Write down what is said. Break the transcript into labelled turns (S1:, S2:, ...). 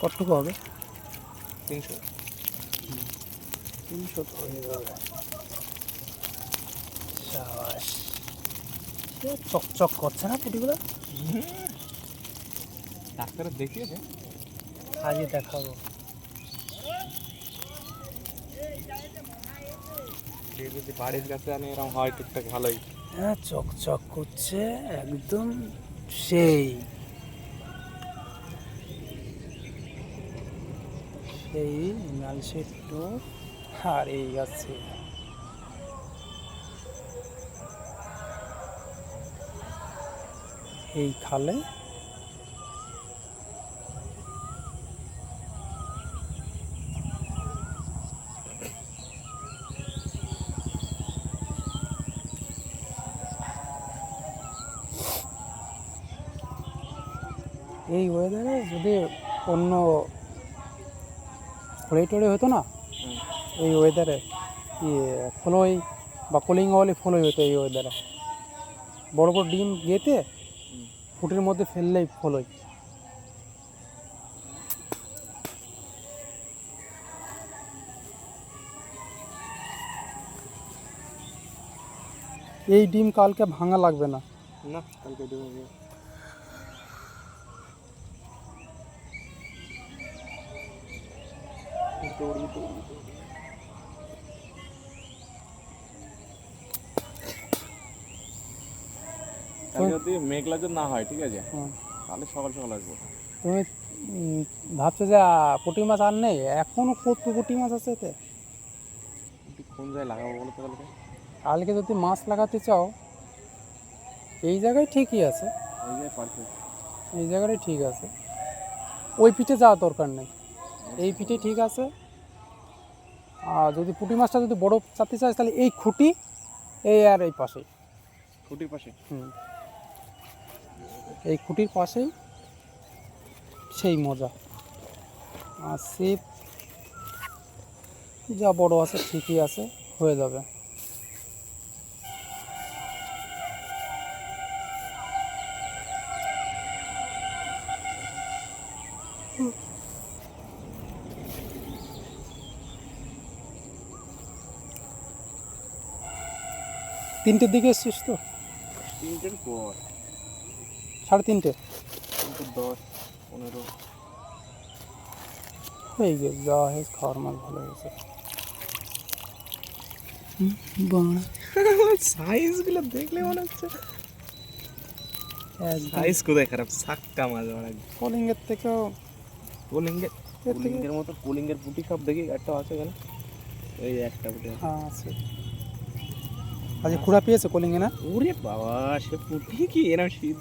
S1: কতটুকু হবে?
S2: 300
S1: 300 তো হয়ে যাবে। শাবাশ, চকচক করছে না পুটিগুলো?
S2: ডাক্তার দেখিয়েছে,
S1: আজকে দেখাবো।
S2: যদি বাড়ির কাছে আনি এরকম হয় টুকটাক ভালোই।
S1: হ্যাঁ, চকচক করছে একদম সেই সেই লাল সেদ্ধ। আর এই আছে এই খালে এই ওয়েদারে যদি অন্য ফ্লাই টলে হতো না, এই ওয়েদারে ফলই বা কলিঙ্গওয়ালি ফলই হতো এই ওয়েদারে। বড় বড় ডিম গেতে ফুটের মধ্যে ফেললেই ফলই। এই ডিম কালকে ভাঙা লাগবে না।
S2: না, কালকে দেবো। যদি মেঘলা যদি না হয়, ঠিক আছে, তাহলে সকাল সকাল আসবো।
S1: তুমি ভাবছো যে পুঁটি মাছ আর নেই? এখনো কত পুঁটি মাছ আছে এতে।
S2: কোন জায়গায় লাগাবো বলো তো কালকে?
S1: কালকে যদি মাছ লাগাতে চাও এই জায়গায় ঠিকই আছে,
S2: এই জায়গায় পারফেক্ট,
S1: এই জায়গাটাই ঠিক আছে। ওই পিঠে যাওয়ার দরকার নেই, এই পিঠে ঠিক আছে। আর যদি পুঁটি মাছটা যদি বড় চাতে চাস তাহলে এই খুঁটি এই আর এই পাশেই,
S2: খুঁটির পাশে।
S1: এই খুঁটির পাশেই সেই মজা। আর ছিপ যা বড় আছে ঠিকই আছে, হয়ে যাবে। তিনটের দিকে এসছিস তো?
S2: 3টের পর
S1: 3:30
S2: 10, 15
S1: হয়ে গেছে। যা হয়েছে খাওয়ার মাছ ভালো হয়েছে।
S2: সাইজগুলো দেখলে মনে হচ্ছে সাইজ কোথায় খারাপ, সাক্কা মাছ। আমার
S1: কলিঙ্গের থেকেও
S2: পোলিঙ্গের মতো, পোলিঙ্গের পুঁটি সব দেখি একটা আছে এখানে, এই একটা পুঁটি
S1: আছে। আজ খুঁড়া পেয়েছে কলিঙ্গে না?
S2: ওরে বাবা, সে পুঁটি কি এরকম শীত